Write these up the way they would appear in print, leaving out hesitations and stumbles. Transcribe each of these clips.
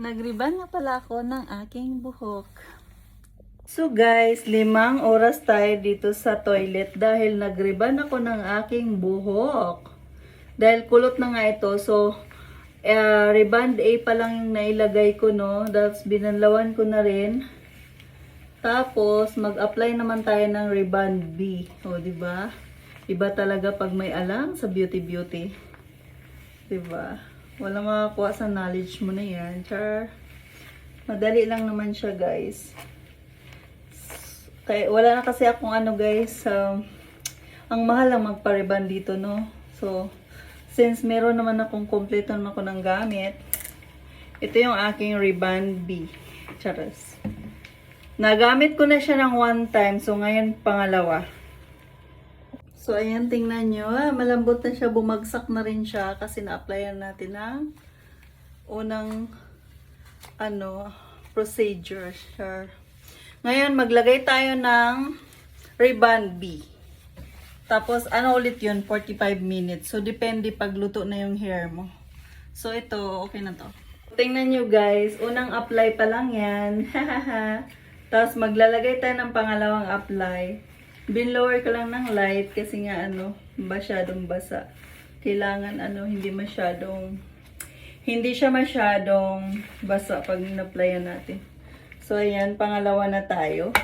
Nagriban nga pala ako ng aking buhok. So guys, 5 oras tayo dito sa toilet dahil nagriban ako ng aking buhok. Dahil kulot na nga ito, so reband A pa lang yung nailagay ko, no. Tapos binanlawan ko na rin. Tapos mag-apply naman tayo ng reband B. O, diba? Iba talaga pag may alam sa beauty. Diba? Walang makakuha sa knowledge mo na yan. Char. Madali lang naman siya, guys. Kaya, wala na kasi akong ano, guys. Ang mahal lang magpa-reband dito, no? So, since meron naman akong kompleto na ako ng gamit, ito yung aking reband B. Charas. Nagamit ko na siya ng 1 time. So, ngayon, pangalawa. So, ayan, tingnan nyo. Malambot na siya. Bumagsak na rin siya kasi na-applyan natin ng unang procedure. Sure. Ngayon, maglagay tayo ng reband B. Tapos, ulit yun? 45 minutes. So, depende pag luto na yung hair mo. So, ito, okay na to. Tingnan nyo, guys. Unang apply pa lang yan. Tapos, maglalagay tayo ng pangalawang apply. Binlower ko lang ng light kasi nga masyadong basa. Kailangan hindi siya masyadong basa pag in-applyan natin. So, ayan, pangalawa na tayo.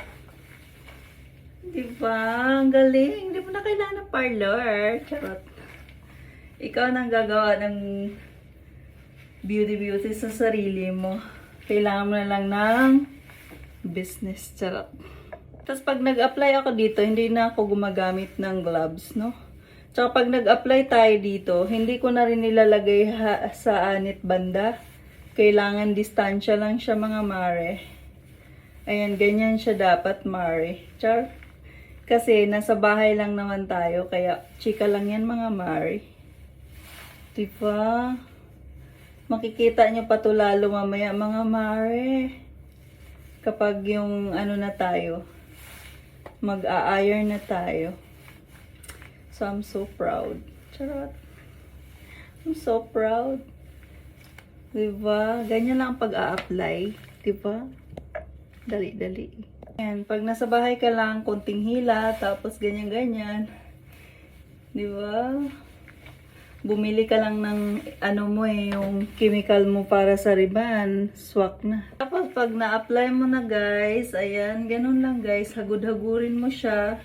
Diba? Ang galing. Hindi mo na kailangan ng parlor. Charot. Ikaw nang gagawa ng beauty sa sarili mo. Kailangan mo na lang ng business. Charot. Tapos pag nag-apply ako dito, hindi na ako gumagamit ng gloves, no? Tsaka pag nag-apply tayo dito, hindi ko na rin nilalagay sa anit banda. Kailangan distansya lang siya, mga mare. Ayan, ganyan siya dapat, mare. Char. Kasi nasa bahay lang naman tayo, kaya chika lang yan, mga mare. Diba? Makikita nyo pa to lalo mamaya, mga mare. Kapag yung na tayo, mag-a-iron na tayo. So, I'm so proud. Charot. I'm so proud. Diba? Ganyan lang pag-a-apply. Diba? Dali-dali. Ayan. Pag nasa bahay ka lang, konting hila, tapos ganyan-ganyan. Diba? Bumili ka lang ng yung chemical mo para sa riban, swak na. Tapos pag na-apply mo na, guys, ayan, ganun lang, guys, hagud-hagurin mo siya.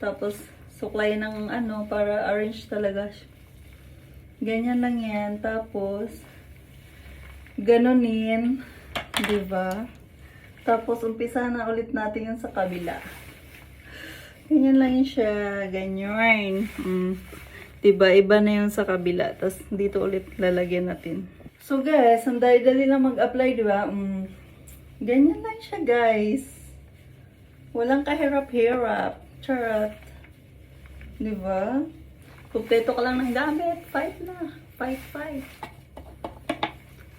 Tapos suklay ng para orange talaga siya. Ganyan lang yan. Tapos ganunin, diba? Tapos umpisa na ulit natin yung sa kabila. Ganyan lang siya, ganyan. Diba, iba na yung sa kabila. Tapos, dito ulit lalagyan natin. So, guys, ang dali-dali lang mag-apply, diba? Ganyan lang siya, guys. Walang kahirap-hirap. Charot. Diba? Kompleto ka lang ng gamit. Fight na. Fight.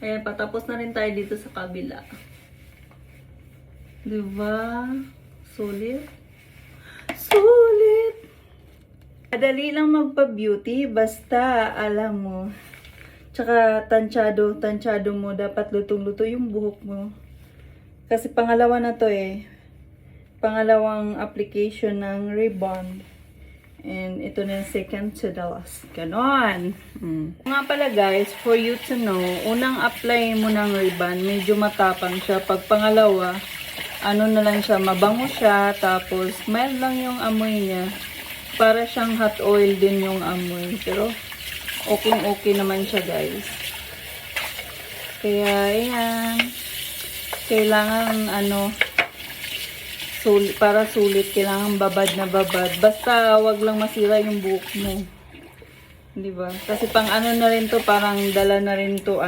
Ayan, patapos na rin tayo dito sa kabila. Diba? Sulit. Sulit! Madali lang magpa-beauty, basta alam mo. Tsaka tansyado mo, dapat lutong-luto yung buhok mo. Kasi pangalawa na to Pangalawang application ng rebond. And ito na yung second to the last. Ganon. Nga pala, guys, for you to know, unang apply mo ng rebond, medyo matapang siya. Pag pangalawa, na lang siya, mabango siya, tapos mild lang yung amoy niya. Para siyang hot oil din yung amoy. Pero, okay naman siya, guys. Kaya, ayan. Kailangan, para sulit, kailangan babad na babad. Basta, wag lang masira yung buhok mo. Diba? Kasi pang na rin to, parang dala na rin to,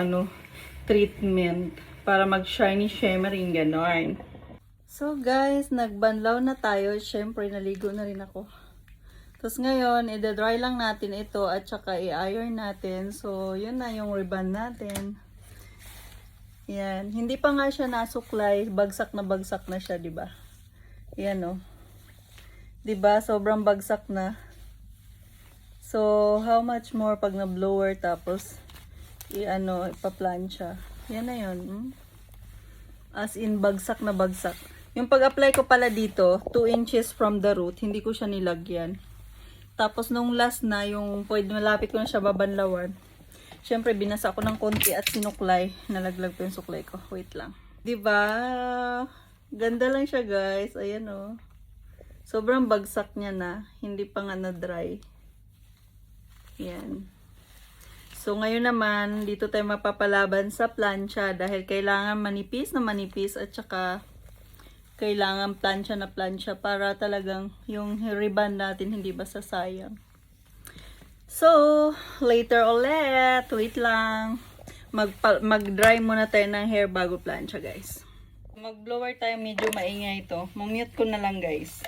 treatment. Para mag-shiny shimmering, ganon. So, guys, nagbanlaw na tayo. Siyempre, naligo na rin ako. Tapos ngayon, i-dry lang natin ito at saka i-iron natin. So, yun na yung rebond natin. Yan. Hindi pa nga siya nasuklay. Bagsak na siya, diba? Yan, Diba? Sobrang bagsak na. So, how much more pag na-blower tapos i-ipa-plancha. Yan na yun. As in, bagsak na bagsak. Yung pag-apply ko pala dito, 2 inches from the root, hindi ko siya nilagyan. Tapos nung last na, yung pwede malapit ko na siya babanlawan, syempre binasa ko ng konti at sinuklay. Nalaglag ko yung suklay ko. Wait lang. Diba? Ganda lang siya guys. Ayan o. Sobrang bagsak niya na. Hindi pa nga na-dry. Yan. So, ngayon naman, dito tayo mapapalaban sa plancha dahil kailangan manipis na manipis at saka kailangan plancha na plancha para talagang yung ribbon natin hindi basta sayang. So, later ulit. Wait lang. Mag-dry muna tayo ng hair bago plancha, guys. Mag-blower tayo, medyo maingay ito. Mamute ko na lang, guys.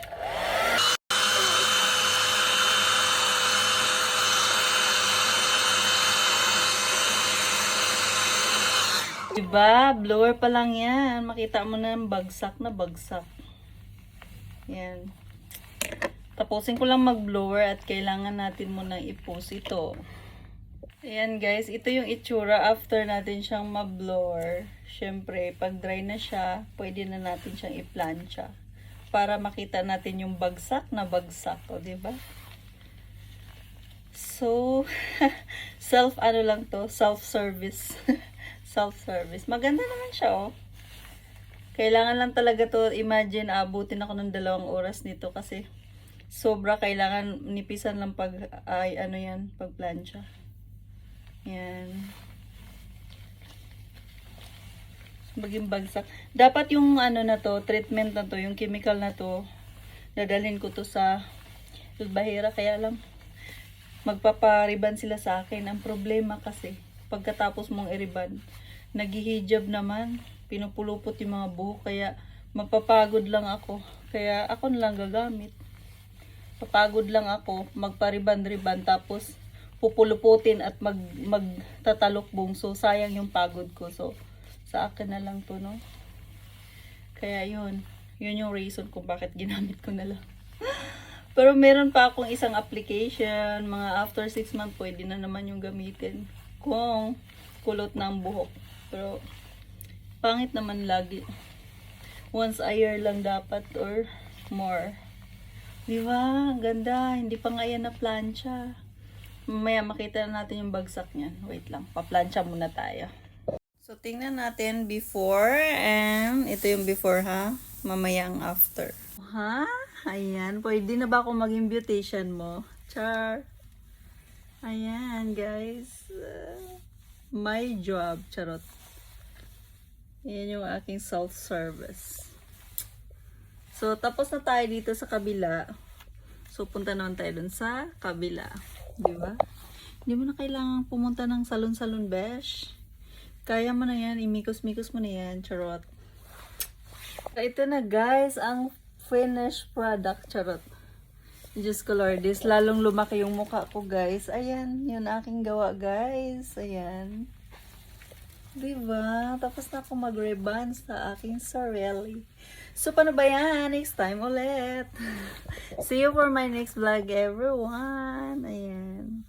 Diba? Blower pa lang yan. Makita mo na bagsak na bagsak. Yan. Tapusin ko lang mag-blower at kailangan natin munang i-post ito. Ayan guys, ito yung itsura after natin siyang ma-blower. Siyempre, pag dry na siya, pwede na natin siyang i-plancha. Para makita natin yung bagsak na bagsak. O, diba? So, self-service. Self-service. Maganda naman siya, oh. Kailangan lang talaga to, imagine, abutin ako ng 2 oras nito kasi sobra kailangan nipisan lang pag, pag plancha. Yan. Maging bagsak. Dapat yung na to, treatment na to, yung chemical na to, dadalhin ko to sa Bahira, kaya lang magpapariban sila sa akin. Ang problema kasi, pagkatapos mong iriban, naghihijab naman, pinupulupot yung mga buhok, kaya mapapagod lang ako. Kaya ako na lang gagamit. Papagod lang ako, magpariban-riban, tapos pupuluputin at magtatalokbong. So, sayang yung pagod ko. So, sa akin na lang to, no? Kaya yun yung reason kung bakit ginamit ko na lang. Pero meron pa akong isang application, mga after 6 months, pwede na naman yung gamitin. Kung kulot na ang buhok. Pero, pangit naman lagi. Once a year lang dapat or more. Diba? Ganda. Hindi pa nga yan na plancha. Mamaya makita natin yung bagsak niyan. Wait lang. Pa-plancha muna tayo. So, tingnan natin before and ito yung before ha. Mamaya ang after. Ha? Ayan. Pwede na ba ako maging beautician mo? Char. Ayan, guys. My job. Charot. Ayan yung aking self-service. So, tapos na tayo dito sa kabila. So, punta naman tayo dun sa kabila. Diba? Hindi mo na kailangan pumunta ng salon-salon, besh. Kaya mo na yan. Imikos-mikos mo na yan. Charot. Ito na, guys. Ang finished product. Charot. Diyos ko Lordis, lalong lumaki yung mukha ko, guys. Ayan, yun aking gawa, guys. Ayan. Diba? Tapos na ako mag-rebond sa aking sarili. So, paano ba yan? Next time ulit. See you for my next vlog, everyone. Ayan.